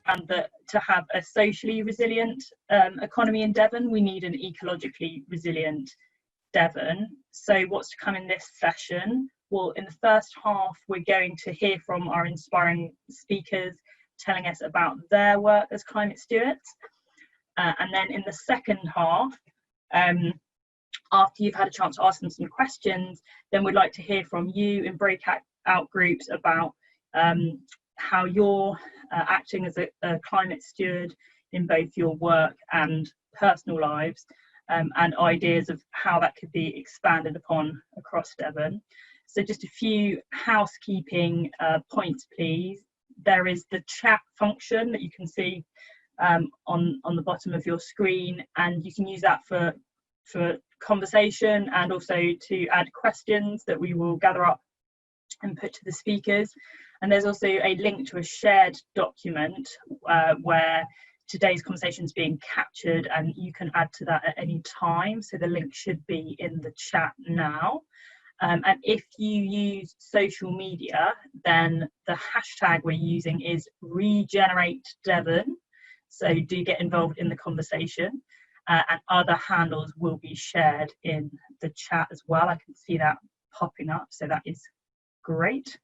and that to have a socially resilient economy in Devon, we need an ecologically resilient Devon. So what's to come in this session? Well, in the first half, we're going to hear from our inspiring speakers telling us about their work as climate stewards. And then in the second half, after you've had a chance to ask them some questions, then we'd like to hear from you in breakout groups about how you're acting as a climate steward in both your work and personal lives, and ideas of how that could be expanded upon across Devon. So just a few housekeeping points, please. There is the chat function that you can see on the bottom of your screen, and you can use that for conversation and also to add questions that we will gather up and put to the speakers. And there's also a link to a shared document where today's conversation is being captured, and you can add to that at any time. So the link should be in the chat now. And if you use social media, then the hashtag we're using is #RegenerateDevon. So do get involved in the conversation, and other handles will be shared in the chat as well. I can see that popping up, so that is great.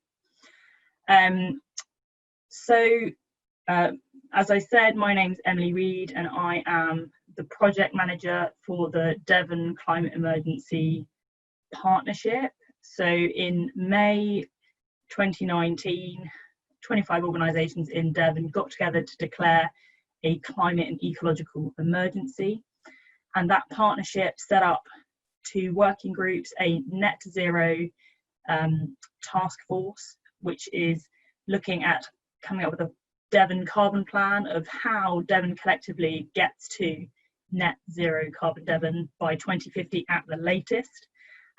As I said, my name's Emily Reed, and I am the project manager for the Devon Climate Emergency Partnership. So in May 2019, 25 organisations in Devon got together to declare a climate and ecological emergency, and that partnership set up 2 working groups, a net zero task force, which is looking at coming up with a Devon carbon plan of how Devon collectively gets to net zero carbon Devon by 2050 at the latest,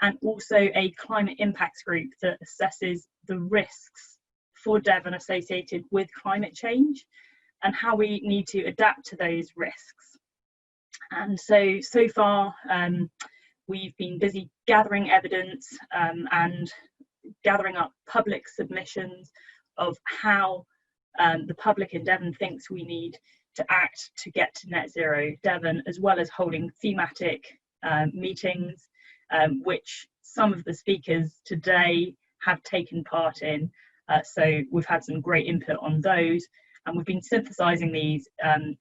and also a climate impacts group that assesses the risks for Devon associated with climate change and how we need to adapt to those risks. And so far, we've been busy gathering evidence and gathering up public submissions of how the public in Devon thinks we need to act to get to net zero Devon, as well as holding thematic meetings, which some of the speakers today have taken part in. So we've had some great input on those, and we've been synthesizing these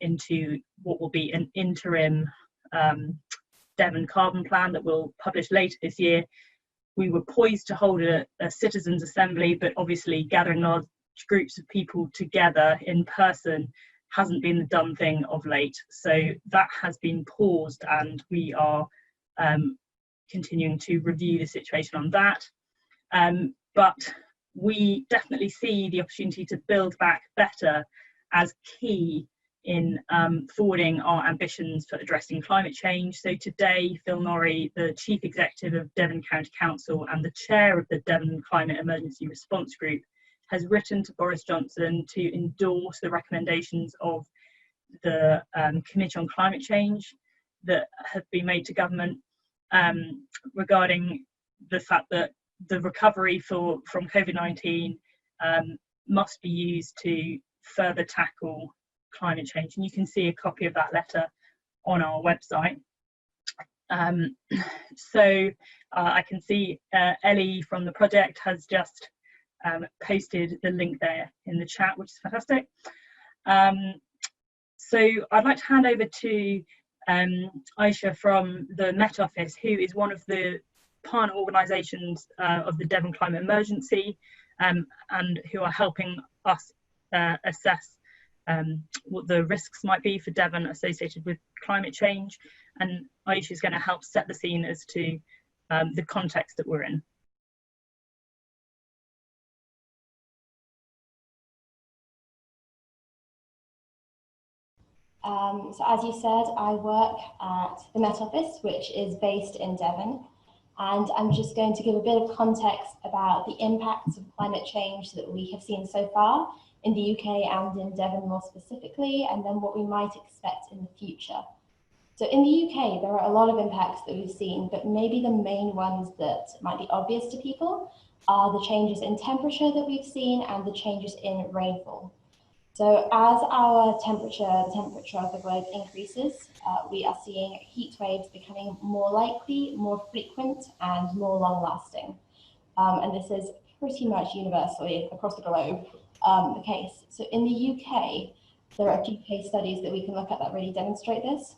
into what will be an interim Devon carbon plan that we'll publish later this year. We were poised to hold a citizens' assembly, but obviously gathering large groups of people together in person hasn't been the done thing of late. So that has been paused, and we are continuing to review the situation on that. But we definitely see the opportunity to build back better as key in forwarding our ambitions for addressing climate change. So today, Phil Norrie, the Chief Executive of Devon County Council and the Chair of the Devon Climate Emergency Response Group, has written to Boris Johnson to endorse the recommendations of the Committee on Climate Change that have been made to government regarding the fact that the recovery from COVID-19 must be used to further tackle climate change. And you can see a copy of that letter on our website. I can see Ellie from the project has just posted the link there in the chat, which is fantastic. So I'd like to hand over to Aisha from the Met Office, who is one of the partner organisations of the Devon Climate Emergency, and who are helping us assess what the risks might be for Devon associated with climate change. And Aisha is going to help set the scene as to the context that we're in. So as you said, I work at the Met Office, which is based in Devon, and I'm just going to give a bit of context about the impacts of climate change that we have seen so far in the UK and in Devon more specifically, and then what we might expect in the future. So in the UK, there are a lot of impacts that we've seen, but maybe the main ones that might be obvious to people are the changes in temperature that we've seen and the changes in rainfall. So as our the temperature of the globe increases, we are seeing heat waves becoming more likely, more frequent, and more long-lasting. And this is pretty much universally across the globe the case. So in the UK, there are a few case studies that we can look at that really demonstrate this.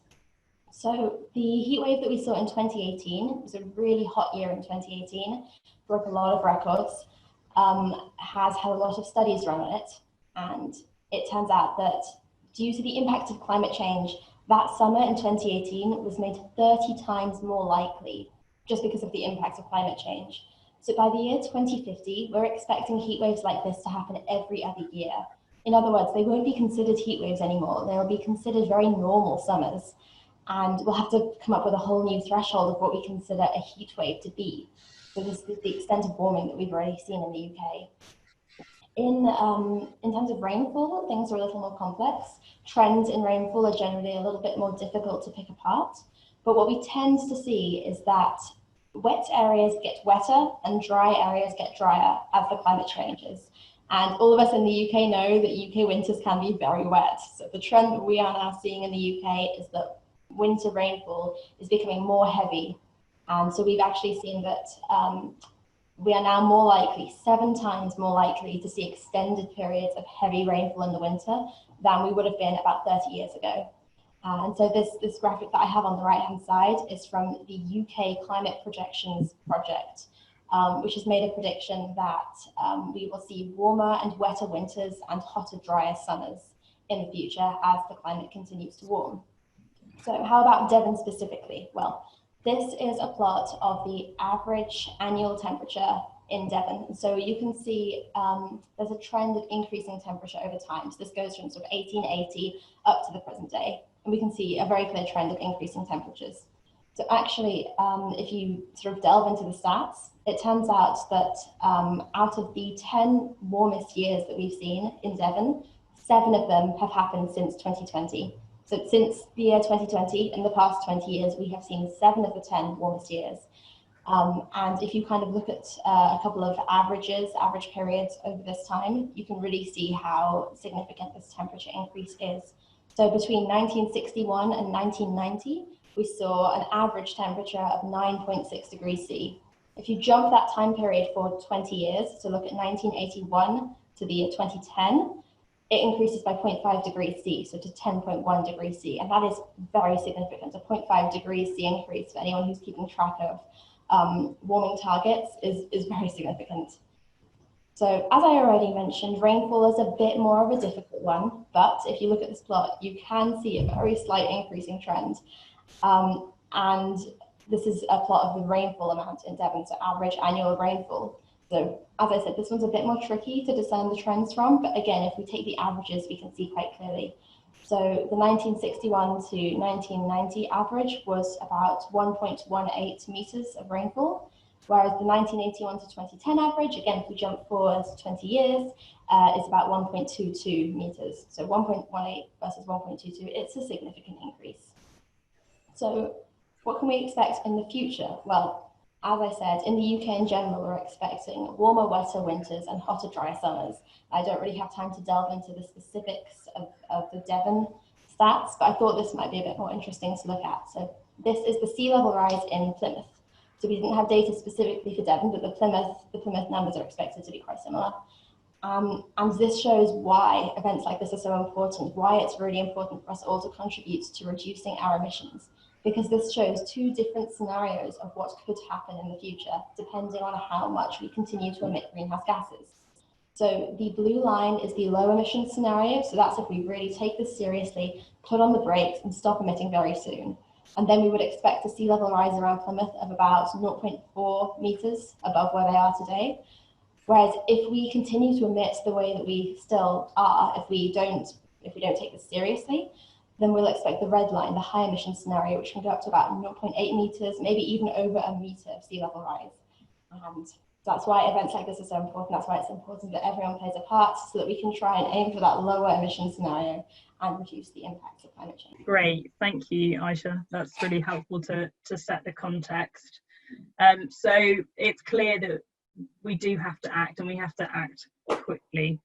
So the heat wave that we saw in 2018, it was a really hot year in 2018, broke a lot of records, has had a lot of studies run on it, and it turns out that due to the impact of climate change, that summer in 2018 was made 30 times more likely just because of the impact of climate change. So by the year 2050, we're expecting heat waves like this to happen every other year. In other words, they won't be considered heat waves anymore. They'll be considered very normal summers. And we'll have to come up with a whole new threshold of what we consider a heat wave to be. So this is the extent of warming that we've already seen in the UK. In terms of rainfall, things are a little more complex. Trends in rainfall are generally a little bit more difficult to pick apart. But what we tend to see is that wet areas get wetter and dry areas get drier as the climate changes. And all of us in the UK know that UK winters can be very wet. So the trend that we are now seeing in the UK is that winter rainfall is becoming more heavy. And so we've actually seen that we are now more likely, 7 times more likely to see extended periods of heavy rainfall in the winter than we would have been about 30 years ago. And so this graphic that I have on the right-hand side is from the UK Climate Projections Project, which has made a prediction that we will see warmer and wetter winters and hotter, drier summers in the future as the climate continues to warm. So how about Devon specifically? Well, this is a plot of the average annual temperature in Devon. So you can see there's a trend of increasing temperature over time. So this goes from sort of 1880 up to the present day. And we can see a very clear trend of increasing temperatures. So actually, if you sort of delve into the stats, it turns out that out of the 10 warmest years that we've seen in Devon, 7 of them have happened since 2020. So since the year 2020, in the past 20 years, we have seen 7 of the 10 warmest years. And if you kind of look at a couple of average periods over this time, you can really see how significant this temperature increase is. So between 1961 and 1990, we saw an average temperature of 9.6 degrees C. If you jump that time period for 20 years, so look at 1981 to the year 2010, it increases by 0.5 degrees C, so to 10.1 degrees C. And that is very significant. A 0.5 degrees C increase for anyone who's keeping track of warming targets is very significant. So as I already mentioned, rainfall is a bit more of a difficult one, but if you look at this plot, you can see a very slight increasing trend. And this is a plot of the rainfall amount in Devon, so average annual rainfall. So as I said, this one's a bit more tricky to discern the trends from, but again, if we take the averages, we can see quite clearly. So the 1961 to 1990 average was about 1.18 meters of rainfall, whereas the 1981 to 2010 average, again, if we jump forward 20 years, is about 1.22 meters. So 1.18 versus 1.22, it's a significant increase. So what can we expect in the future? Well, as I said, in the UK in general, we're expecting warmer, wetter winters and hotter, drier summers. I don't really have time to delve into the specifics of the Devon stats, but I thought this might be a bit more interesting to look at. So this is the sea level rise in Plymouth. So we didn't have data specifically for Devon, but the Plymouth numbers are expected to be quite similar. And this shows why events like this are so important, why it's really important for us all to contribute to reducing our emissions, because this shows 2 different scenarios of what could happen in the future, depending on how much we continue to emit greenhouse gases. So the blue line is the low emission scenario. So that's if we really take this seriously, put on the brakes and stop emitting very soon. And then we would expect a sea level rise around Plymouth of about 0.4 meters above where they are today. Whereas if we continue to emit the way that we still are, if we don't take this seriously, then we'll expect the red line, the high emission scenario, which can go up to about 0.8 meters, maybe even over a meter of sea level rise. And that's why events like this are so important. That's why it's important that everyone plays a part so that we can try and aim for that lower emission scenario and reduce the impacts of climate change. Great, thank you, Aisha. That's really helpful to set the context. So it's clear that we do have to act, and we have to act quickly.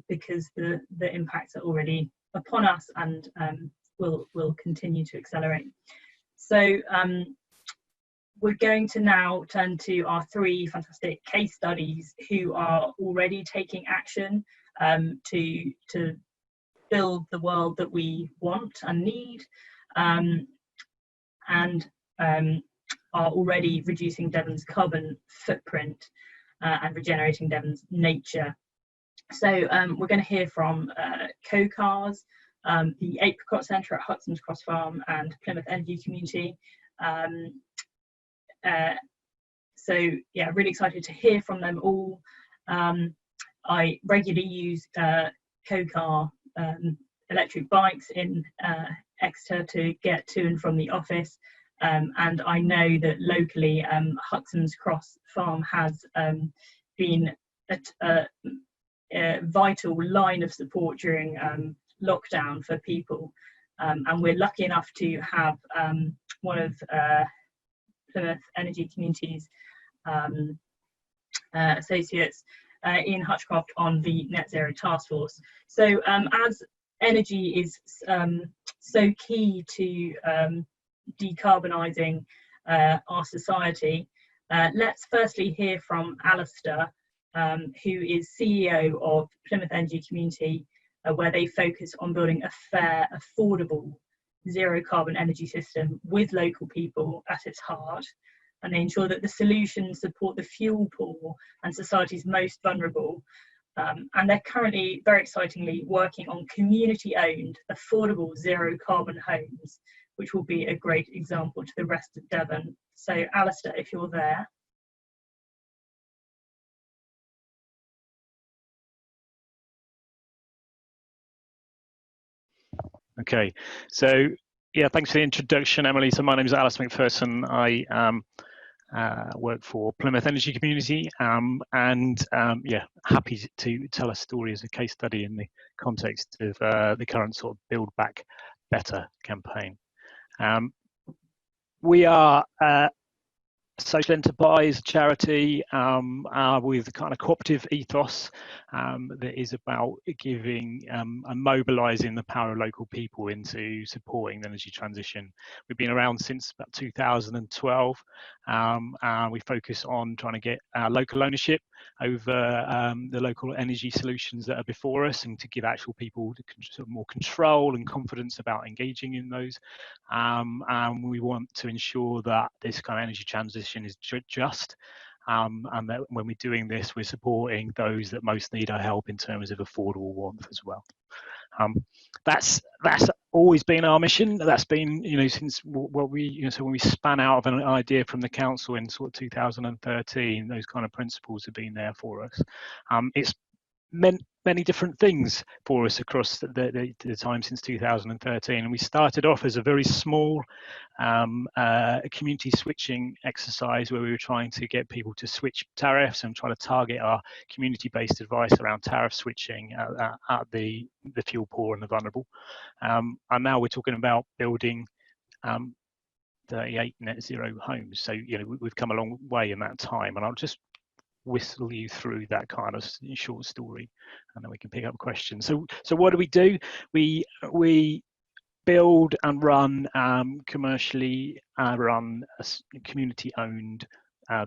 because the impacts are already upon us and will continue to accelerate. So we're going to now turn to our 3 fantastic case studies who are already taking action to build the world that we want and need, and are already reducing Devon's carbon footprint and regenerating Devon's nature. So we're going to hear from Co-Cars, the Apricot Centre at Huxham's Cross Farm, and Plymouth Energy Community. So yeah, really excited to hear from them all. I regularly use Co-Car electric bikes in Exeter to get to and from the office, and I know that locally Huxham's Cross Farm has been a vital line of support during lockdown for people, and we're lucky enough to have one of Plymouth Energy Community's associates, Ian Hutchcroft, on the Net Zero Task Force. So as energy is so key to decarbonising our society, let's firstly hear from Alistair, who is CEO of Plymouth Energy Community, where they focus on building a fair, affordable, zero carbon energy system with local people at its heart, and they ensure that the solutions support the fuel poor and society's most vulnerable. And they're currently, very excitingly, working on community-owned, affordable, zero carbon homes, which will be a great example to the rest of Devon. So Alistair, if you're there. Okay, so yeah, thanks for the introduction, Emily. So my name is Alistair McPherson. I work for Plymouth Energy Community, and yeah, happy to tell a story as a case study in the context of the current sort of Build Back Better campaign. We are social enterprise charity with a kind of cooperative ethos that is about giving and mobilizing the power of local people into supporting the energy transition. We've been around since about 2012, and we focus on trying to get local ownership over the local energy solutions that are before us, and to give actual people sort of more control and confidence about engaging in those. And we want to ensure that this kind of energy transition is just, and that when we're doing this, we're supporting those that most need our help in terms of affordable warmth as well. That's always been our mission. That's been, since what we, so when we span out of an idea from the council in sort of 2013, those kind of principles have been there for us. It's meant many different things for us across the time since 2013, and we started off as a very small community switching exercise where we were trying to get people to switch tariffs and try to target our community-based advice around tariff switching at the fuel poor and the vulnerable, and now we're talking about building 38 net zero homes. So we've come a long way in that time, and I'll just whistle you through that kind of short story, and then we can pick up questions. So what do? We build and run commercially run community-owned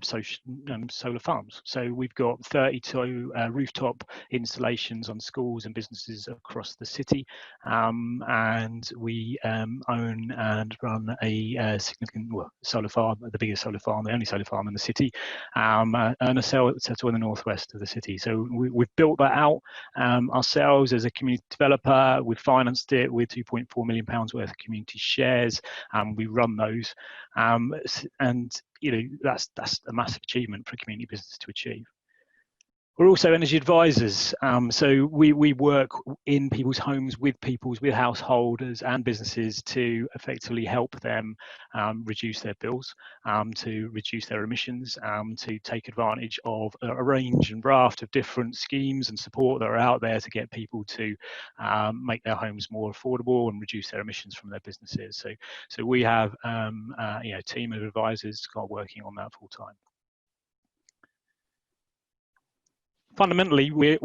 solar farms. So we've got 32 rooftop installations on schools and businesses across the city, and we own and run a significant solar farm, the biggest solar farm, the only solar farm in the city, and a settle in the northwest of the city. So we've built that out ourselves as a community developer. We've financed it with £2.4 million worth of community shares, and we run those, and that's a massive achievement for a community business to achieve. We're also energy advisors, so we work in people's homes with householders and businesses to effectively help them reduce their bills, to reduce their emissions, to take advantage of a range and raft of different schemes and support that are out there to get people to make their homes more affordable and reduce their emissions from their businesses. So we have a team of advisors working on that full time. fundamentally, we're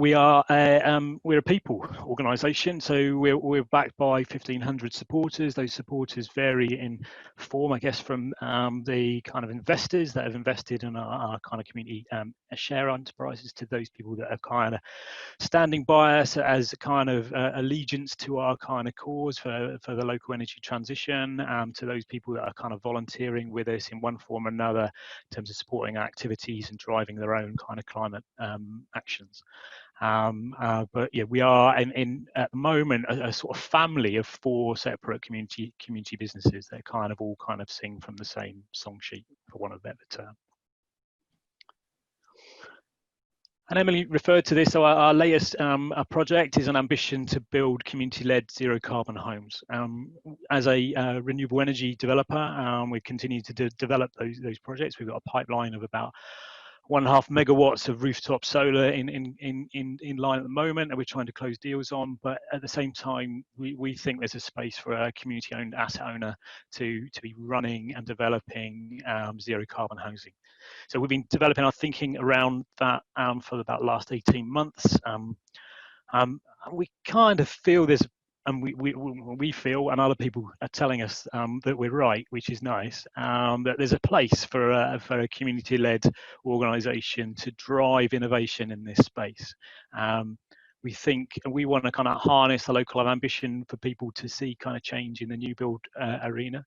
a people organisation, so we're backed by 1,500 supporters. Those supporters vary in form, I guess, from the kind of investors that have invested in our kind of community share enterprises, to those people that are kind of standing by us as a kind of allegiance to our kind of cause for the local energy transition, to those people that are kind of volunteering with us in one form or another in terms of supporting our activities and driving their own kind of climate actions. But yeah, we are in at the moment a sort of family of 4 separate community businesses that kind of all kind of sing from the same song sheet, for want of a better term. And Emily referred to this, so our latest project is an ambition to build community-led zero-carbon homes. As a renewable energy developer, we continue to develop those projects. We've got a pipeline of about 1.5 megawatts of rooftop solar in line at the moment, and we're trying to close deals on. But at the same time, we think there's a space for a community-owned asset owner to be running and developing zero-carbon housing. So we've been developing our thinking around that for about the last 18 months. We kind of feel there's, and we feel, and other people are telling us that we're right, which is nice, that there's a place for a community-led organisation to drive innovation in this space. We think, and we want to kind of harness the local ambition for people to see kind of change in the new build arena,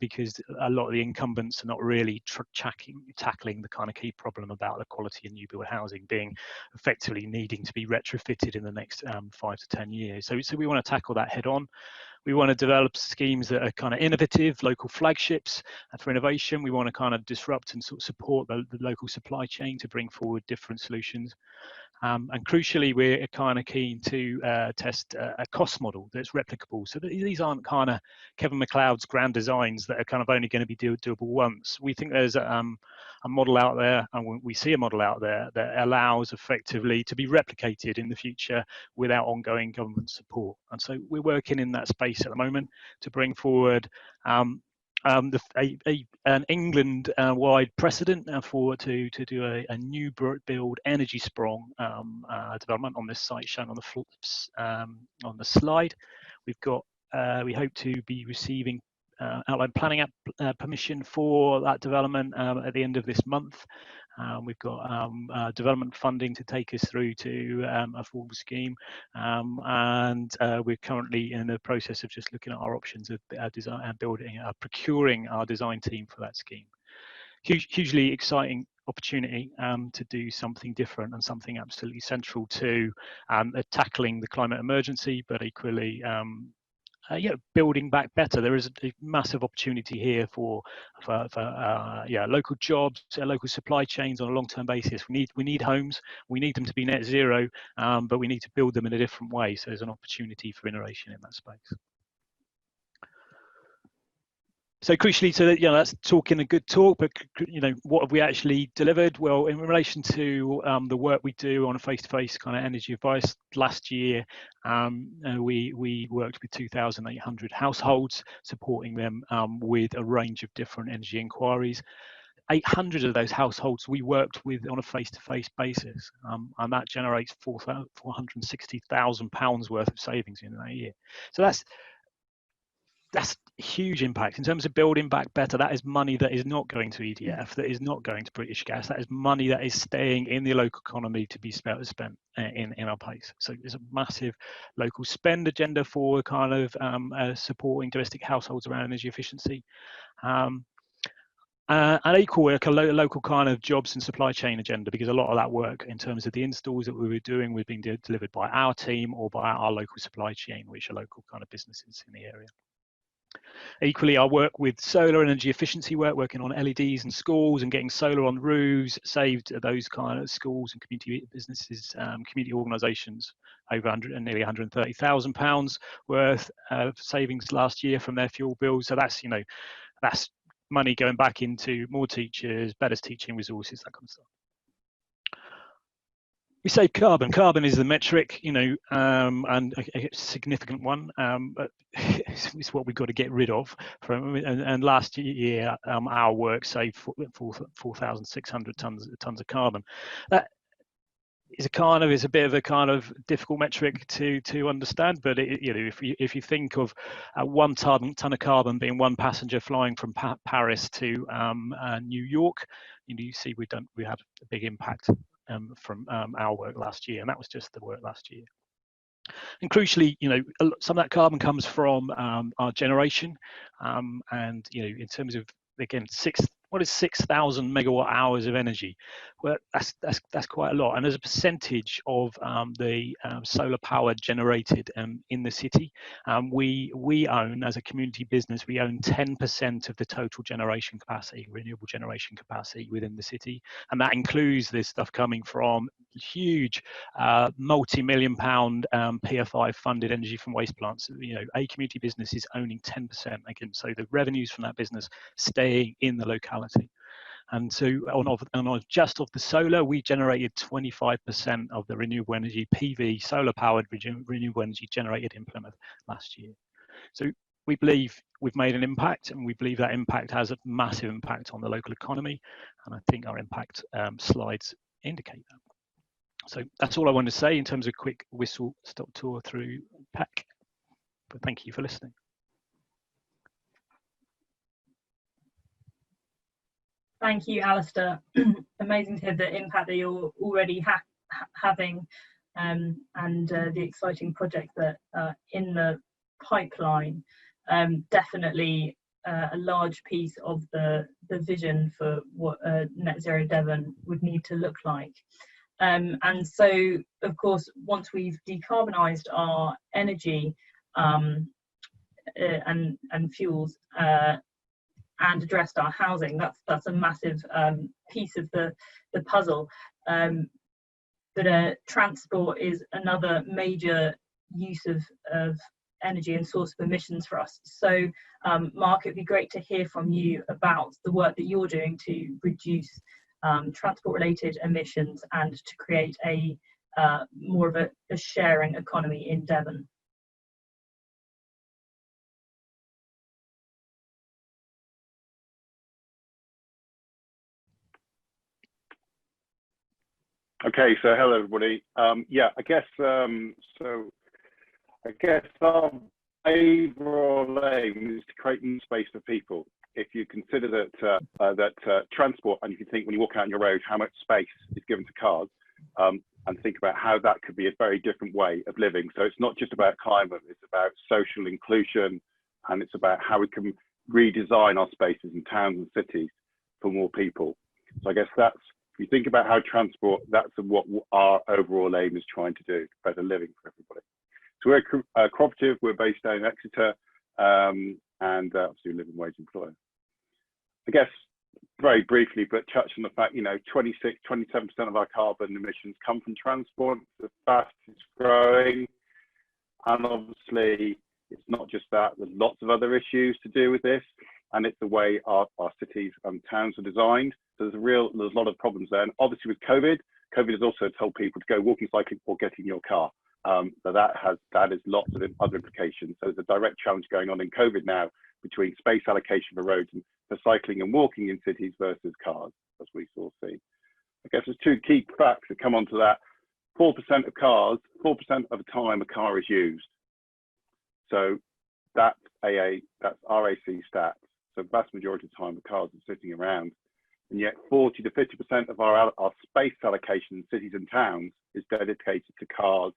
because a lot of the incumbents are not really tackling the kind of key problem about the quality of new build housing being effectively needing to be retrofitted in the next 5 to 10 years. So we want to tackle that head on. We want to develop schemes that are kind of innovative, local flagships for innovation. We want to kind of disrupt and sort of support the local supply chain to bring forward different solutions. And crucially, we're kind of keen to test a cost model that's replicable. So that these aren't kind of Kevin McLeod's grand designs that are kind of only going to be doable once. We think there's a model out there, and we see a model out there that allows effectively to be replicated in the future without ongoing government support. And so we're working in that space at the moment to bring forward an England-wide precedent to do a new build energy sprung development on this site shown on the slide. We've got we hope to be receiving outline planning permission for that development at the end of this month. We've got development funding to take us through to a full scheme, and we're currently in the process of just looking at our options of design and procuring our design team for that scheme. Hugely exciting opportunity to do something different and something absolutely central to tackling the climate emergency, but equally building back better. There is a massive opportunity here for local jobs, local supply chains on a long-term basis. We need homes. We need them to be net zero, but we need to build them in a different way. So there's an opportunity for innovation in that space. So crucially, that's talking a good talk, but what have we actually delivered? Well, in relation to the work we do on a face-to-face kind of energy advice, last year we worked with 2,800 households, supporting them with a range of different energy inquiries. 800 of those households we worked with on a face-to-face basis, and that generates £460,000 worth of savings in that year. So that's huge impact in terms of building back better. That is money that is not going to EDF, that is not going to British Gas. That is money that is staying in the local economy to be spent in our place. So there's a massive local spend agenda for kind of supporting domestic households around energy efficiency. And equal work, a local kind of jobs and supply chain agenda, because a lot of that work in terms of the installs that we were doing was being delivered by our team or by our local supply chain, which are local kind of businesses in the area. Equally, our work with solar energy efficiency working on LEDs and schools and getting solar on roofs saved those kind of schools and community businesses, community organisations over nearly £130,000 worth of savings last year from their fuel bills. So that's that's money going back into more teachers, better teaching resources, that kind of stuff. We save carbon. Carbon is the metric, and a significant one, but it's what we've got to get rid of. And last year, our work saved 4,600 tons of carbon. is a bit of a kind of difficult metric to understand, but if you think of 1 ton of carbon being 1 passenger flying from Paris to New York, you see we had a big impact from our work last year, and that was just the work last year. And crucially, some of that carbon comes from our generation, and in terms of, again, what is 6,000 megawatt hours of energy? Well, that's quite a lot. And as a percentage of the solar power generated in the city, we own, as a community business, we own 10% of the total generation capacity, renewable generation capacity within the city, and that includes this stuff coming from huge multi-million pound PFI funded energy from waste plants. A community business is owning 10%, again, so the revenues from that business staying in the locality. And so on just off the solar, we generated 25% of the renewable energy, PV, solar powered renewable energy generated in Plymouth last year. So we believe we've made an impact, and we believe that impact has a massive impact on the local economy, and I think our impact slides indicate that. So that's all I want to say in terms of quick whistle-stop tour through PEC, but thank you for listening. Thank you, Alistair. Amazing to hear the impact that you're already having, and the exciting projects that are in the pipeline. Definitely a large piece of the vision for what Net Zero Devon would need to look like. And so, of course, once we've decarbonised our energy and fuels, and addressed our housing, that's a massive piece of the puzzle. But transport is another major use of energy and source of emissions for us. So, Mark, it'd be great to hear from you about the work that you're doing to reduce transport-related emissions and to create a more of a sharing economy in Devon. Okay, so hello everybody. Yeah, I guess our overall aim is to create new space for people. If you consider that transport, and if you think when you walk out on your road how much space is given to cars, and think about how that could be a very different way of living. So it's not just about climate, it's about social inclusion, and it's about how we can redesign our spaces in towns and cities for more people. So I guess that's, if you think about how transport, that's what our overall aim is trying to do, better living for everybody. So we're a cooperative, we're based down in Exeter, and obviously a living wage employer. I guess very briefly, but touch on the fact, 27% of our carbon emissions come from transport, the fastest growing, and obviously it's not just that, there's lots of other issues to do with this, and it's the way our cities and towns are designed. So there's a lot of problems there. And obviously with COVID has also told people to go walking, cycling, or get in your car. So that is lots of other implications. So there's a direct challenge going on in COVID now between space allocation for roads and for cycling and walking in cities versus cars, as we saw see. I guess there's two key facts that come onto that. 4% of cars, 4% of the time a car is used. So that's RAC stats. So vast majority of the time the cars are sitting around. And yet 40 to 50% of our space allocation in cities and towns is dedicated to cars,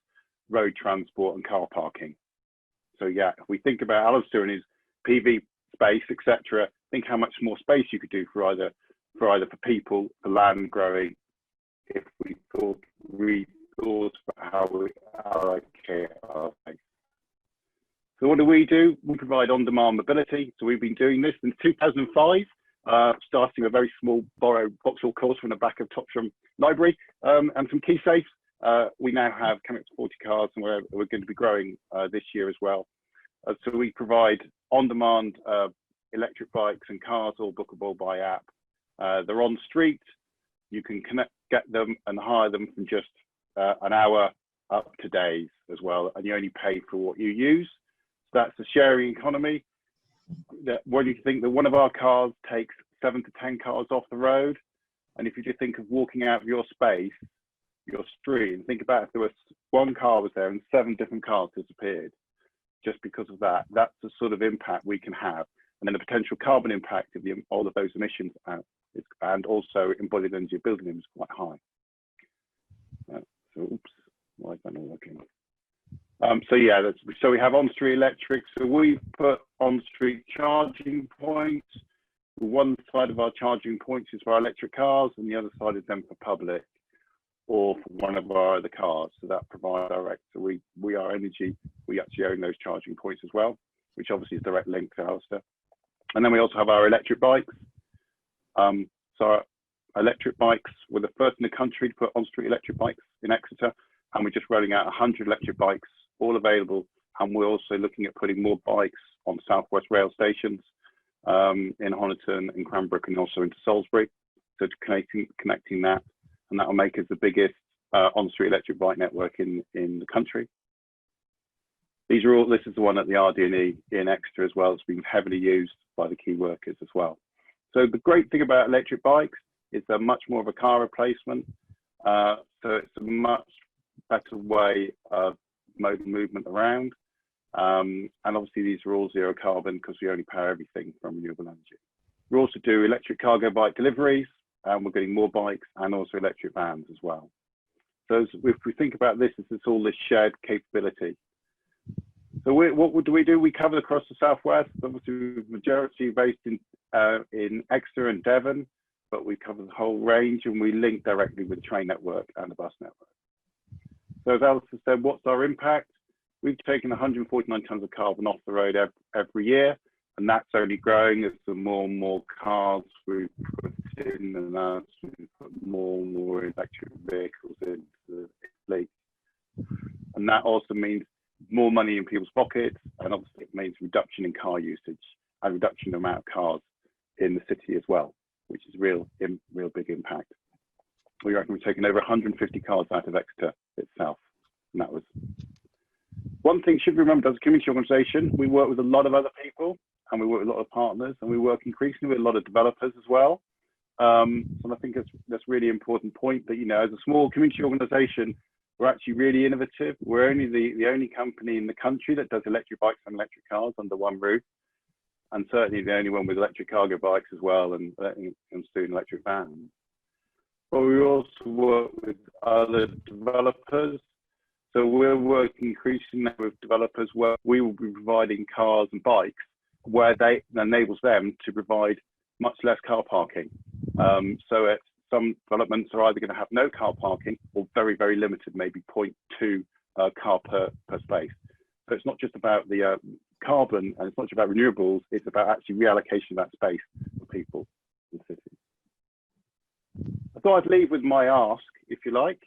road transport and car parking. So yeah, if we think about Alistair and his PV space, etc., think how much more space you could do for either for people, for land growing, if we thought for how we allocate our space. So what do? We provide on-demand mobility. So we've been doing this since 2005. Starting a very small borrowed Vauxhall course from the back of Tottenham Library and some key safes. We now have coming up to 40 cars, and we're going to be growing this year as well. So we provide on-demand electric bikes and cars, all bookable by app. They're on street. You can get them and hire them from just an hour up to days as well, and you only pay for what you use. So that's a sharing economy. What do you think that one of our cars takes 7 to 10 cars off the road? And if you just think of walking out of your space, your street, and think about if there was one car was there and 7 different cars disappeared just because of that. That's the sort of impact we can have. And then the potential carbon impact of all of those emissions and also embodied energy of building them is quite high. So, oops, why is that not working? So yeah, so we have on-street electric. So we put on-street charging points. One side of our charging points is for our electric cars, and the other side is then for public or for one of our other cars. So that provides direct. So we are energy. We actually own those charging points as well, which obviously is direct link to Alistair. And then we also have our electric bikes. So our electric bikes, we're the first in the country to put on-street electric bikes in Exeter, and we're just rolling out 100 electric bikes, all available. And we're also looking at putting more bikes on South West rail stations in Honiton and Cranbrook and also into Salisbury. So connecting that, and that will make us the biggest on-street electric bike network in the country. These are all, this is the one at the RD&E in Exeter as well. It's been heavily used by the key workers as well. So the great thing about electric bikes is they're much more of a car replacement. So it's a much better way of mode movement around. And obviously these are all zero carbon because we only power everything from renewable energy. We also do electric cargo bike deliveries, and we're getting more bikes and also electric vans as well. So if we think about this, it's all this shared capability. So what do? We cover across the Southwest, obviously the majority based in Exeter and Devon, but we cover the whole range, and we link directly with the train network and the bus network. So as Alistair said, what's our impact? We've taken 149 tons of carbon off the road every year, and that's only growing as the more and more cars we put in, and as we put more and more electric vehicles into the fleet. And that also means more money in people's pockets, and obviously it means reduction in car usage and reduction in the amount of cars in the city as well, which is real big impact. We reckon we've taken over 150 cars out of Exeter itself, and that was one thing. Should remember, as a community organisation, we work with a lot of other people, and we work with a lot of partners, and we work increasingly with a lot of developers as well. So I think that's really important point that, you know, as a small community organisation, we're actually really innovative. We're only the only company in the country that does electric bikes and electric cars under one roof, and certainly the only one with electric cargo bikes as well, and soon electric vans. But we also work with other developers. So we're working increasingly with developers where we will be providing cars and bikes where that enables them to provide much less car parking. So some developments are either going to have no car parking or very, very limited, maybe 0.2 car per space. So it's not just about the carbon, and it's not just about renewables, it's about actually reallocation of that space for people in the city. I thought I'd leave with my ask, if you like.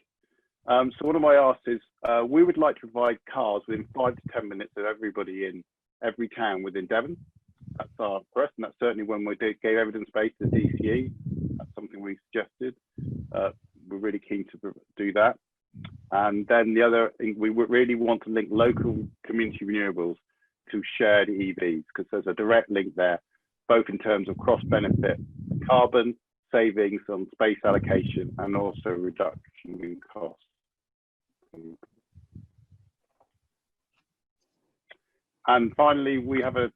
So one of my asks is, we would like to provide cars within 5 to 10 minutes of everybody in every town within Devon. That's our request, and that's certainly when we gave evidence-based to DCE. That's something we suggested. We're really keen to do that. And then the other thing, we would really want to link local community renewables to shared EVs, because there's a direct link there, both in terms of cross-benefit carbon savings on space allocation and also reduction in costs. And finally, we have a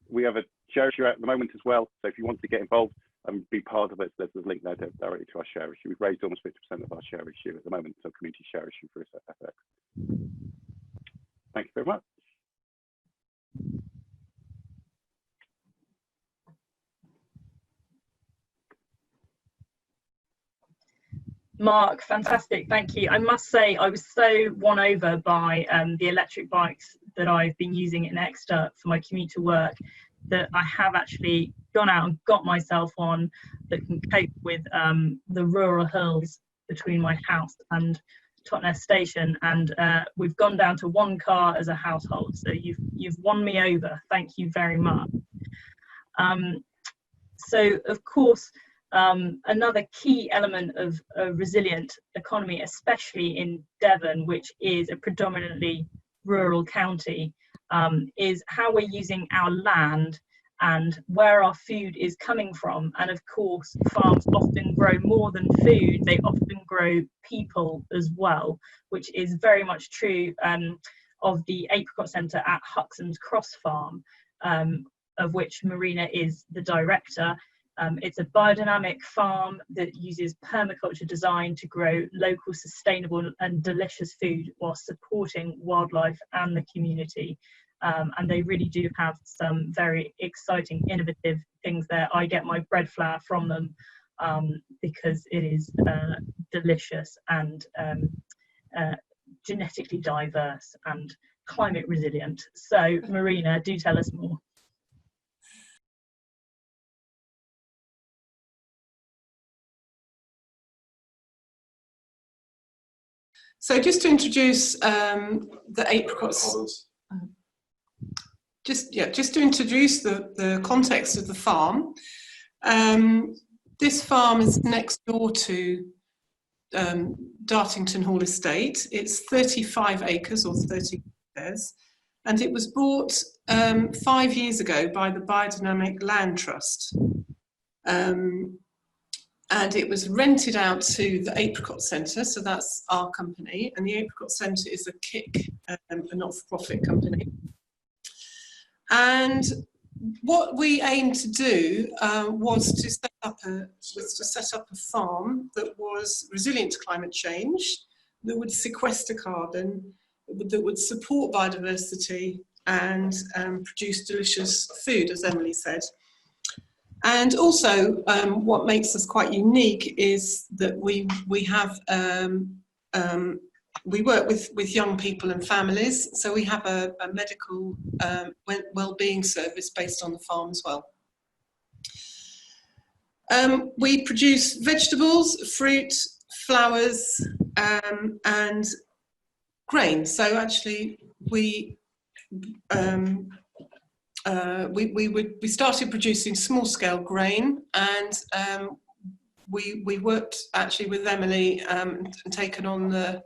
share issue at the moment as well. So if you want to get involved and be part of it, there's a link there directly to our share issue. We've raised almost 50% of our share issue at the moment, so community share issue for FX. Thank you very much. Mark, fantastic, thank you. I must say I was so won over by the electric bikes that I've been using in Exeter for my commute to work that I have actually gone out and got myself one that can cope with the rural hills between my house and Totnes Station, and we've gone down to one car as a household, so you've won me over, thank you very much. So of course, another key element of a resilient economy, especially in Devon, which is a predominantly rural county, is how we're using our land and where our food is coming from. And of course, farms often grow more than food, they often grow people as well, which is very much true of the Apricot Centre at Huxham's Cross Farm, of which Marina is the director. It's a biodynamic farm that uses permaculture design to grow local, sustainable and delicious food while supporting wildlife and the community. And they really do have some very exciting, innovative things there. I get my bread flour from them because it is delicious and genetically diverse and climate resilient. So Marina, do tell us more. So just to introduce the apricots, just to introduce the context of the farm. This farm is next door to Dartington Hall Estate. It's 35 acres or 30 hectares, and it was bought 5 years ago by the Biodynamic Land Trust. And it was rented out to the Apricot Centre, so that's our company, and the Apricot Centre is a KIC, a not-for-profit company. And what we aimed to do was to set up a farm that was resilient to climate change, that would sequester carbon, that would support biodiversity and produce delicious food, as Emily said. And also, what makes us quite unique is that we work with young people and families, so we have a medical well-being service based on the farm as well. We produce vegetables, fruit, flowers, and grain. So actually, we started producing small-scale grain, and we worked actually with Emily and taken on the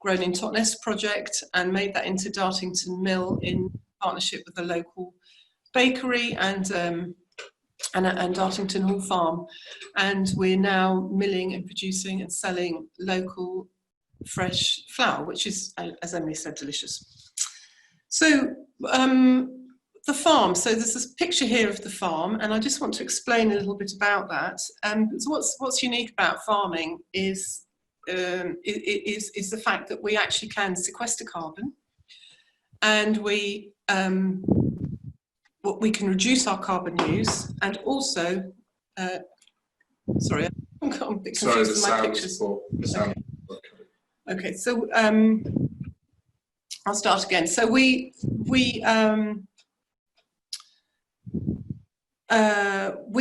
Grown in Totnes project and made that into Dartington Mill in partnership with the local bakery and Dartington Hall Farm. And we're now milling and producing and selling local fresh flour, which is, as Emily said, delicious. So the farm, so there's this picture here of the farm, and I just want to explain a little bit about that. So what's unique about farming is the fact that we actually can sequester carbon, and we can reduce our carbon use, and also sorry, I'm a bit confused with my pictures. Okay, so I'll start again. So we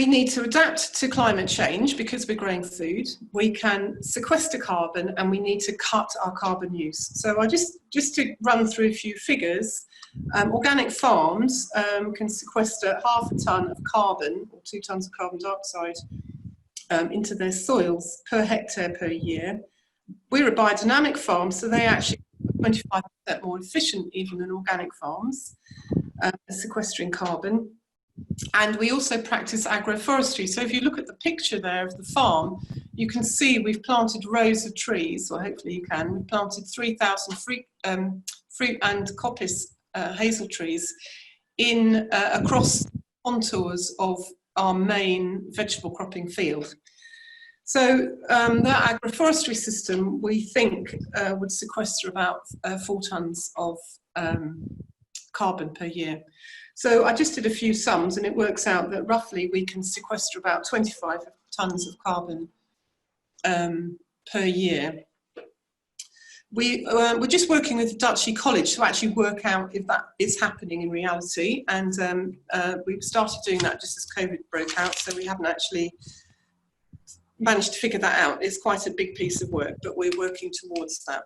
need to adapt to climate change because we're growing food. We can sequester carbon, and we need to cut our carbon use. So I just to run through a few figures, organic farms can sequester 0.5 ton of carbon, or 2 tons of carbon dioxide, into their soils per hectare per year. We're a biodynamic farm, so they actually are 25% more efficient even than organic farms, sequestering carbon. And we also practice agroforestry. So if you look at the picture there of the farm, you can see we've planted rows of trees, or hopefully you can. We've planted 3,000 fruit and coppice hazel trees in across contours of our main vegetable cropping field. So that agroforestry system, we think, would sequester about 4 tons of carbon per year. So I just did a few sums, and it works out that roughly we can sequester about 25 tons of carbon per year. We're just working with the Dutch College to actually work out if that is happening in reality, and we've started doing that just as COVID broke out, so we haven't actually managed to figure that out. It's quite a big piece of work, but we're working towards that.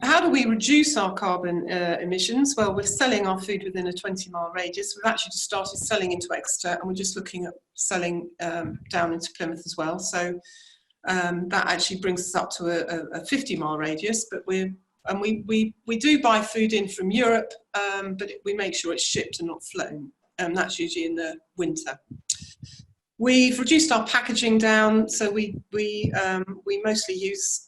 How do we reduce our carbon emissions? Well, we're selling our food within a 20-mile radius. We've actually just started selling into Exeter, and we're just looking at selling down into Plymouth as well. So that actually brings us up to a 50-mile radius. But we do buy food in from Europe, but we make sure it's shipped and not flown. That's usually in the winter. We've reduced our packaging down, so we mostly use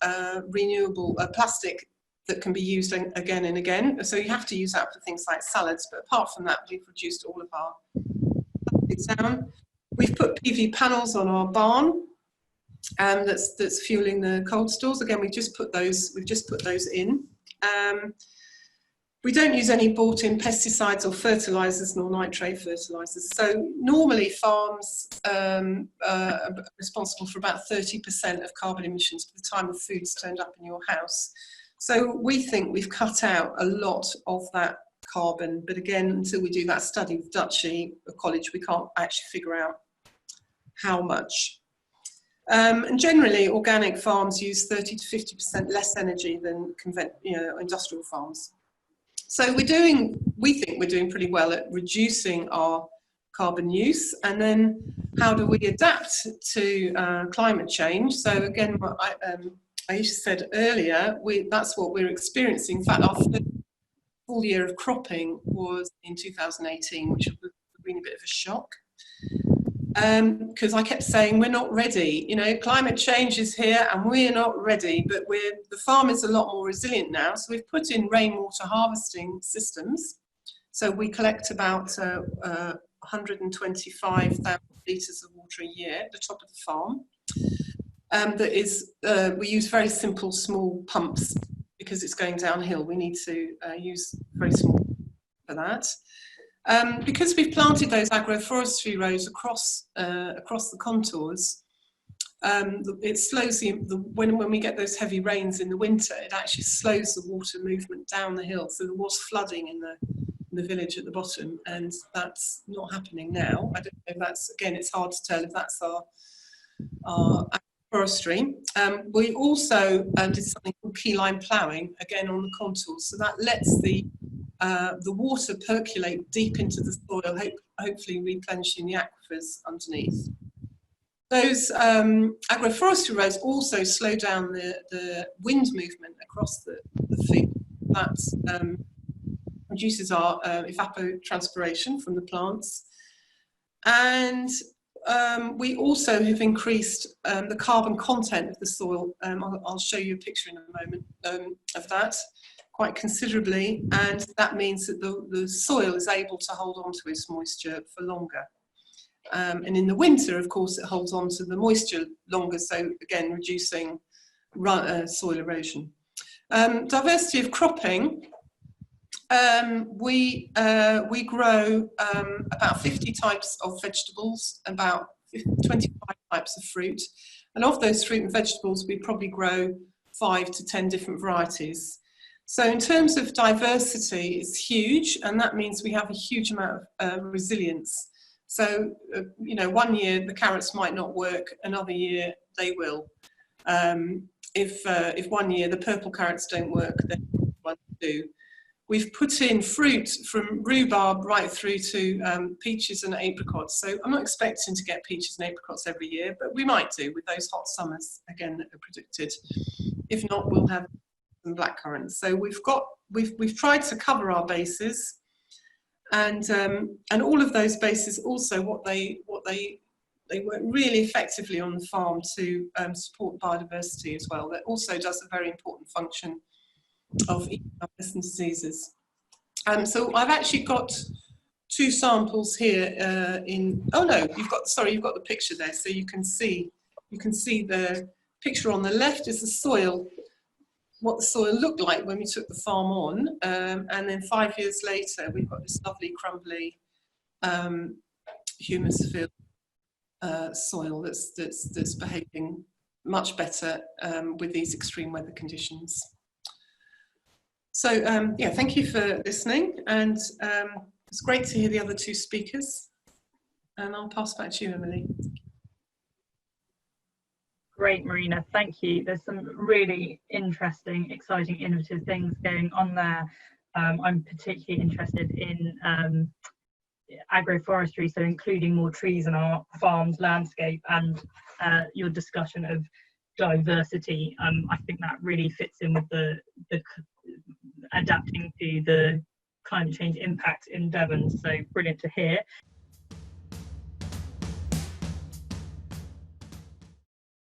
renewable plastic that can be used again and again. So you have to use that for things like salads, but apart from that, we've reduced all of our plastics down. We've put PV panels on our barn, that's fueling the cold stores. Again, we've just put those in. We don't use any bought-in pesticides or fertilisers, nor nitrate fertilisers. So normally farms are responsible for about 30% of carbon emissions by the time the food's turned up in your house. So we think we've cut out a lot of that carbon, but again, until we do that study with Dutchy College, we can't actually figure out how much. And generally, organic farms use 30 to 50% less energy than industrial farms. So we think we're doing pretty well at reducing our carbon use. And then how do we adapt to climate change? So again, what Aisha said earlier, that's what we're experiencing. In fact, our first full year of cropping was in 2018, which was really a bit of a shock. Because I kept saying we're not ready, climate change is here and we're not ready, but the farm is a lot more resilient now. So we've put in rainwater harvesting systems. So we collect about 125,000 litres of water a year at the top of the farm. We use very simple small pumps because it's going downhill. We need to use very small for that. Because we've planted those agroforestry rows across the contours, it slows when we get those heavy rains in the winter, it actually slows the water movement down the hill. So there was flooding in the village at the bottom, and that's not happening now. I don't know if that's, again, it's hard to tell if that's our agroforestry. We also did something called key line ploughing, again on the contours, so that lets the water percolate deep into the soil, hopefully replenishing the aquifers underneath. Those agroforestry rows also slow down the wind movement across the field. That reduces our evapotranspiration from the plants. And we also have increased the carbon content of the soil. I'll show you a picture in a moment of that, quite considerably, and that means that the soil is able to hold on to its moisture for longer. And in the winter, of course, it holds on to the moisture longer, so again, reducing soil erosion. Diversity of cropping. We grow about 50 types of vegetables, about 25 types of fruit, and of those fruit and vegetables, we probably grow 5 to 10 different varieties. So in terms of diversity, it's huge, and that means we have a huge amount of resilience. So, one year the carrots might not work, another year they will. If 1 year the purple carrots don't work, then ones do. We've put in fruit from rhubarb right through to peaches and apricots. So I'm not expecting to get peaches and apricots every year, but we might do with those hot summers, again, that are predicted. If not, we'll have some blackcurrants. So we've tried to cover our bases, and all of those bases also what they work really effectively on the farm to support biodiversity as well. That also does a very important function of pests and diseases. So I've actually got 2 samples here you've got the picture there, so you can see the picture on the left is the soil, what the soil looked like when we took the farm on, and then 5 years later we've got this lovely crumbly humus-filled soil that's behaving much better with these extreme weather conditions. So thank you for listening, and it's great to hear the other 2 speakers, and I'll pass back to you, Emily. Great, Marina, thank you. There's some really interesting, exciting, innovative things going on there. I'm particularly interested in agroforestry, so including more trees in our farm's landscape, and your discussion of diversity. I think that really fits in with the adapting to the climate change impact in Devon, so brilliant to hear.